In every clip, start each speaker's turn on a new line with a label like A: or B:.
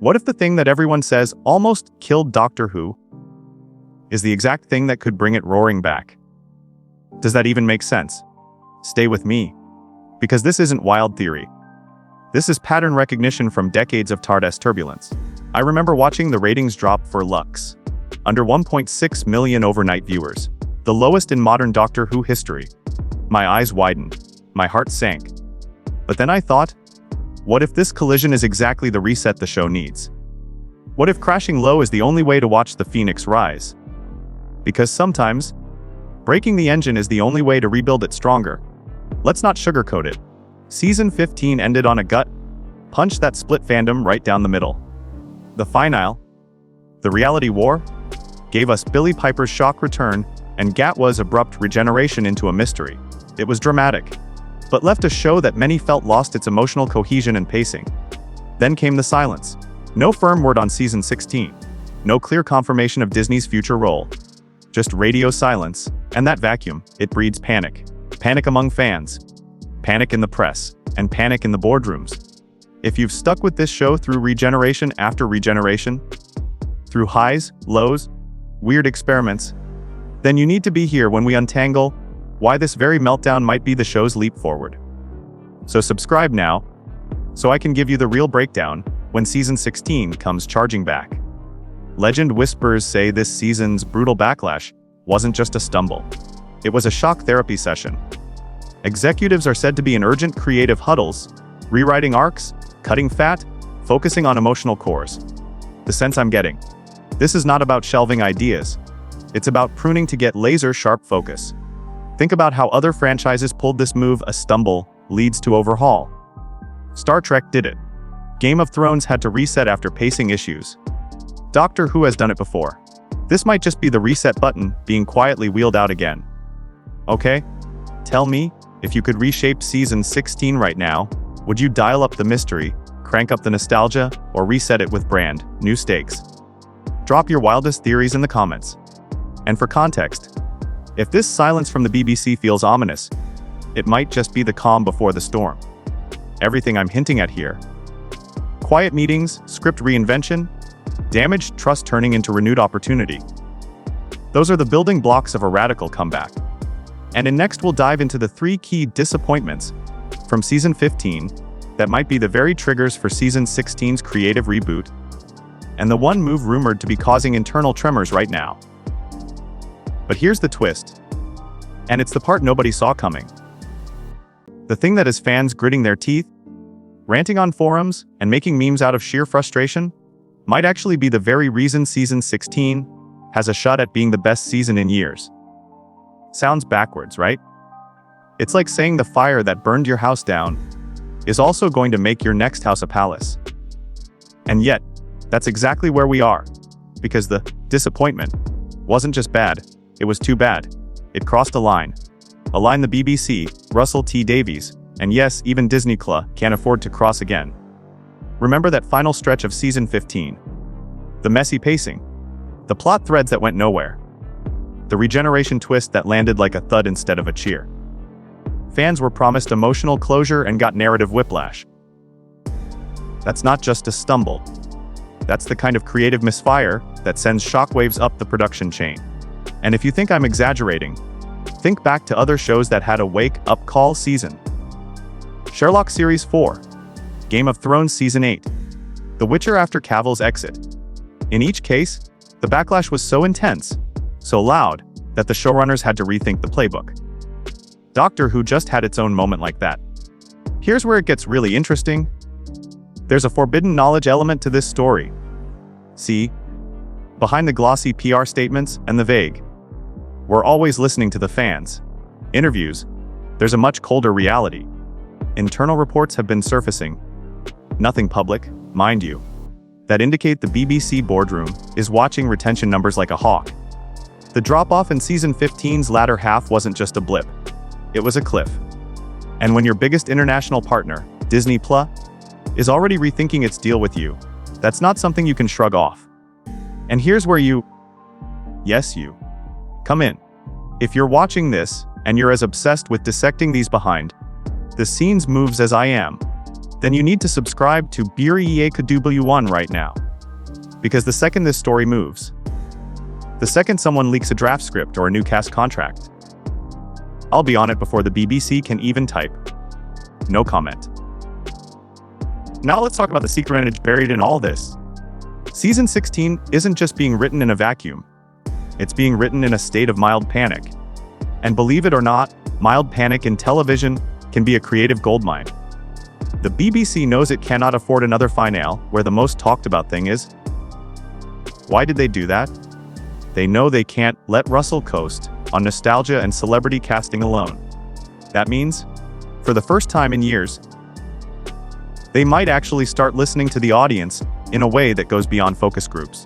A: What if the thing that everyone says almost killed Doctor Who is the exact thing that could bring it roaring back? Does that even make sense? Stay with me, because this isn't wild theory. This is pattern recognition from decades of TARDIS turbulence. I remember watching the ratings drop for Lux, under 1.6 million overnight viewers, the lowest in modern Doctor Who history. My eyes widened, my heart sank. But then I thought, what if this collision is exactly the reset the show needs? What if crashing low is the only way to watch the Phoenix rise? Because sometimes, breaking the engine is the only way to rebuild it stronger. Let's not sugarcoat it. Season 15 ended on a gut punch that split fandom right down the middle. The finale, the reality war, gave us Billie Piper's shock return and Gatwa's abrupt regeneration into a mystery. It was dramatic, but left a show that many felt lost its emotional cohesion and pacing. Then came the silence. No firm word on season 16. No clear confirmation of Disney's future role. Just radio silence, and that vacuum, it breeds panic. Panic among fans, panic in the press, and panic in the boardrooms. If you've stuck with this show through regeneration after regeneration, through highs, lows, weird experiments, then you need to be here when we untangle why this very meltdown might be the show's leap forward. So subscribe now, so I can give you the real breakdown when season 16 comes charging back. Legend whispers say this season's brutal backlash wasn't just a stumble. It was a shock therapy session. Executives are said to be in urgent creative huddles, rewriting arcs, cutting fat, focusing on emotional cores. The sense I'm getting, this is not about shelving ideas. It's about pruning to get laser-sharp focus. Think about how other franchises pulled this move. A stumble leads to overhaul. Star Trek did it. Game of Thrones had to reset after pacing issues. Doctor Who has done it before. This might just be the reset button being quietly wheeled out again. Okay? Tell me, if you could reshape season 16 right now, would you dial up the mystery, crank up the nostalgia, or reset it with brand new stakes? Drop your wildest theories in the comments. And for context, if this silence from the BBC feels ominous, it might just be the calm before the storm. Everything I'm hinting at here. Quiet meetings, script reinvention, damaged trust turning into renewed opportunity. Those are the building blocks of a radical comeback. And next we'll dive into the 3 key disappointments from season 15 that might be the very triggers for season 16's creative reboot, and the one move rumored to be causing internal tremors right now. But here's the twist, and it's the part nobody saw coming. The thing that has fans gritting their teeth, ranting on forums, and making memes out of sheer frustration, might actually be the very reason season 16 has a shot at being the best season in years. Sounds backwards, right? It's like saying the fire that burned your house down is also going to make your next house a palace. And yet, that's exactly where we are, because the disappointment wasn't just bad, it was too bad. It crossed a line the BBC, Russell T Davies, and yes, even Disney can't afford to cross again. Remember that final stretch of season 15? The messy pacing, the plot threads that went nowhere, the regeneration twist that landed like a thud instead of a cheer. Fans were promised emotional closure and got narrative whiplash. That's not just a stumble. That's the kind of creative misfire that sends shockwaves up the production chain. And if you think I'm exaggerating, think back to other shows that had a wake-up call season. Sherlock Series 4, Game of Thrones Season 8, The Witcher after Cavill's exit. In each case, the backlash was so intense, so loud, that the showrunners had to rethink the playbook. Doctor Who just had its own moment like that. Here's where it gets really interesting. There's a forbidden knowledge element to this story. See, behind the glossy PR statements and the vague, we're always listening to the fans. Interviews, there's a much colder reality. Internal reports have been surfacing. Nothing public, mind you, that indicate the BBC boardroom is watching retention numbers like a hawk. The drop-off in season 15's latter half wasn't just a blip. It was a cliff. And when your biggest international partner, Disney+, is already rethinking its deal with you, that's not something you can shrug off. And here's where yes, you come in. If you're watching this, and you're as obsessed with dissecting these behind the scenes moves as I am, then you need to subscribe to BREAKW1 right now. Because the second this story moves, the second someone leaks a draft script or a new cast contract, I'll be on it before the BBC can even type. No comment. Now let's talk about the secret buried in all this. Season 16 isn't just being written in a vacuum. It's being written in a state of mild panic. And believe it or not, mild panic in television can be a creative goldmine. The BBC knows it cannot afford another finale where the most talked about thing is. Why did they do that? They know they can't let Russell coast on nostalgia and celebrity casting alone. That means, for the first time in years, they might actually start listening to the audience in a way that goes beyond focus groups.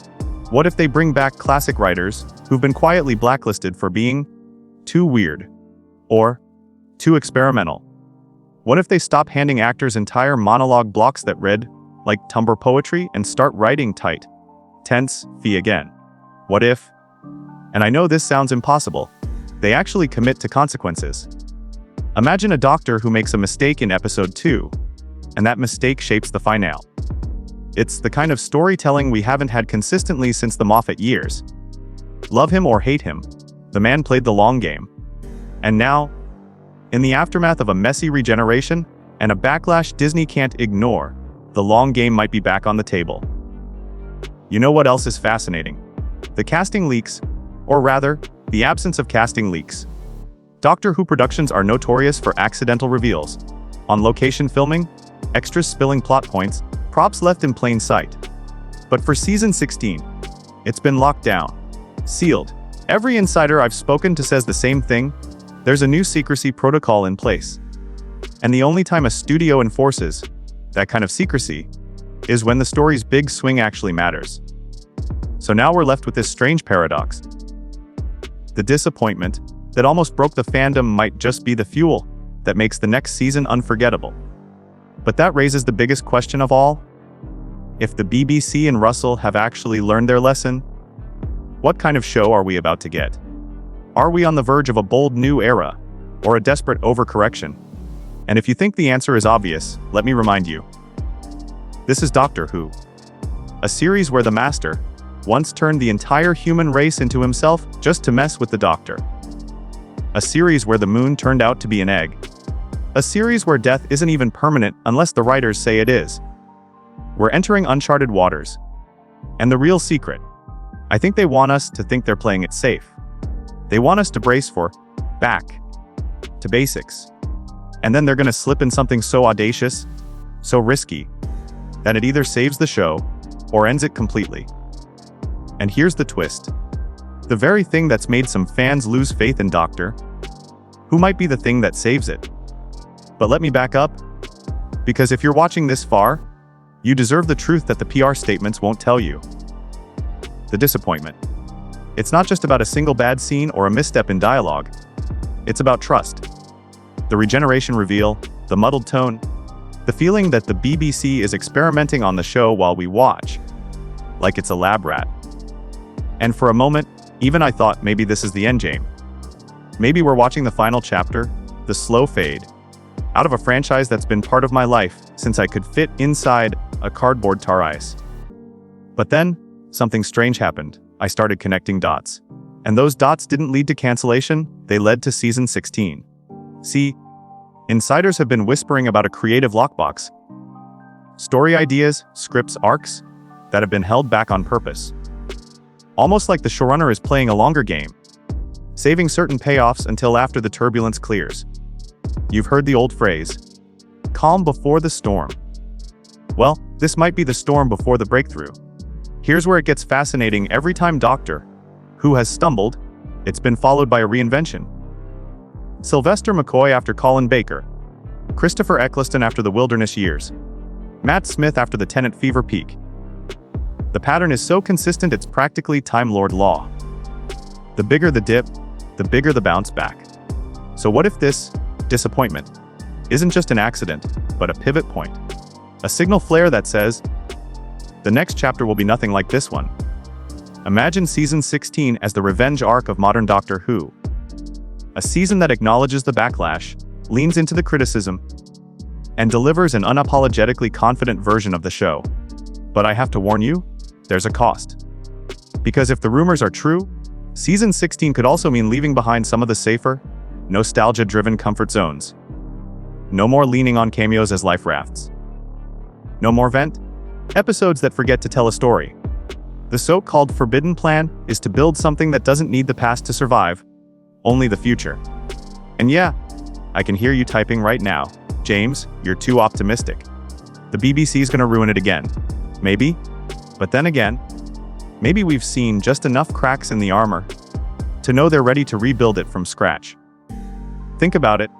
A: What if they bring back classic writers who've been quietly blacklisted for being too weird or too experimental? What if they stop handing actors entire monologue blocks that read like Tumblr poetry and start writing tight, tense fee again? What if, and I know this sounds impossible, they actually commit to consequences? Imagine a doctor who makes a mistake in episode 2, and that mistake shapes the finale. It's the kind of storytelling we haven't had consistently since the Moffat years. Love him or hate him, the man played the long game. And now, in the aftermath of a messy regeneration and a backlash Disney can't ignore, the long game might be back on the table. You know what else is fascinating? The casting leaks, or rather, the absence of casting leaks. Doctor Who productions are notorious for accidental reveals. On location filming, extras spilling plot points, props left in plain sight. But for season 16, it's been locked down, sealed. Every insider I've spoken to says the same thing. There's a new secrecy protocol in place. And the only time a studio enforces that kind of secrecy is when the story's big swing actually matters. So now we're left with this strange paradox. The disappointment that almost broke the fandom might just be the fuel that makes the next season unforgettable. But that raises the biggest question of all. If the BBC and Russell have actually learned their lesson, what kind of show are we about to get? Are we on the verge of a bold new era, or a desperate overcorrection? And if you think the answer is obvious, let me remind you. This is Doctor Who, a series where the Master once turned the entire human race into himself just to mess with the Doctor. A series where the moon turned out to be an egg. A series where death isn't even permanent unless the writers say it is. We're entering uncharted waters. And the real secret, I think they want us to think they're playing it safe. They want us to brace for back to basics. And then they're gonna slip in something so audacious, so risky, that it either saves the show or ends it completely. And here's the twist. The very thing that's made some fans lose faith in Doctor Who might be the thing that saves it. But let me back up, because if you're watching this far, you deserve the truth that the PR statements won't tell you. The disappointment. It's not just about a single bad scene or a misstep in dialogue. It's about trust. The regeneration reveal, the muddled tone, the feeling that the BBC is experimenting on the show while we watch, like it's a lab rat. And for a moment, even I thought maybe this is the endgame. Maybe we're watching the final chapter, the slow fade, out of a franchise that's been part of my life since I could fit inside a cardboard tar ice. But then, something strange happened. I started connecting dots. And those dots didn't lead to cancellation, they led to season 16. See, insiders have been whispering about a creative lockbox. Story ideas, scripts, arcs, that have been held back on purpose. Almost like the showrunner is playing a longer game, saving certain payoffs until after the turbulence clears. You've heard the old phrase, calm before the storm. Well, this might be the storm before the breakthrough. Here's where it gets fascinating. Every time Doctor Who has stumbled, it's been followed by a reinvention. Sylvester McCoy after Colin Baker, Christopher Eccleston after the Wilderness Years, Matt Smith after the Tennant Fever peak. The pattern is so consistent it's practically Time Lord law. The bigger the dip, the bigger the bounce back. So what if this disappointment isn't just an accident, but a pivot point? A signal flare that says, the next chapter will be nothing like this one. Imagine season 16 as the revenge arc of modern Doctor Who. A season that acknowledges the backlash, leans into the criticism, and delivers an unapologetically confident version of the show. But I have to warn you, there's a cost. Because if the rumors are true, Season 16 could also mean leaving behind some of the safer, nostalgia-driven comfort zones. No more leaning on cameos as life rafts. No more episodes that forget to tell a story. The so-called forbidden plan is to build something that doesn't need the past to survive, only the future. And yeah, I can hear you typing right now, James, you're too optimistic. The BBC's gonna ruin it again. Maybe. But then again, maybe we've seen just enough cracks in the armor to know they're ready to rebuild it from scratch. Think about it.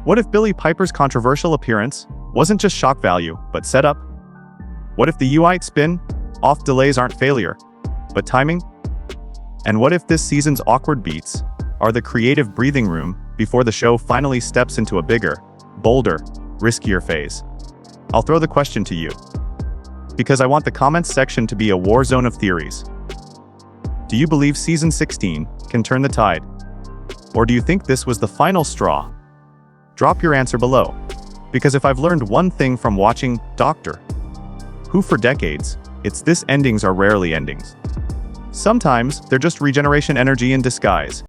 A: What if Billie Piper's controversial appearance wasn't just shock value, but setup? What if the UI spin-off delays aren't failure, but timing? And what if this season's awkward beats are the creative breathing room before the show finally steps into a bigger, bolder, riskier phase? I'll throw the question to you, because I want the comments section to be a war zone of theories. Do you believe Season 16 can turn the tide? Or do you think this was the final straw? Drop your answer below, because if I've learned one thing from watching Doctor Who for decades, it's this: endings are rarely endings. Sometimes they're just regeneration energy in disguise.